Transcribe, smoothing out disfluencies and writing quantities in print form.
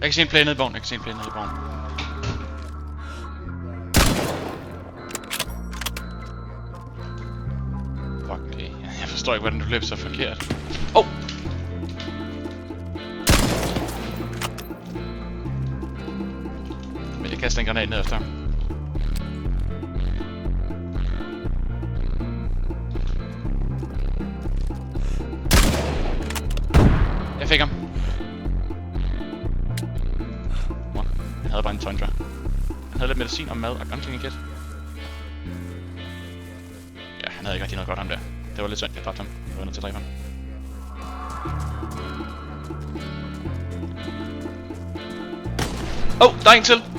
Jeg kan se en play nede i bogen, jeg kan se en play nede i bogen. Fuck det. Jeg forstår ikke, hvordan du løb så forkert. Oh! Men jeg kaster en granat ned efter ham. Jeg fik ham. Han havde bare en tundra. Han havde lidt medicin og mad og gunslinging kit. Ja, han havde ikke rigtig noget godt ham der. Det var lidt synd, jeg dræbte ham. Jeg var nødt til at dræbe ham. Oh, der er en til!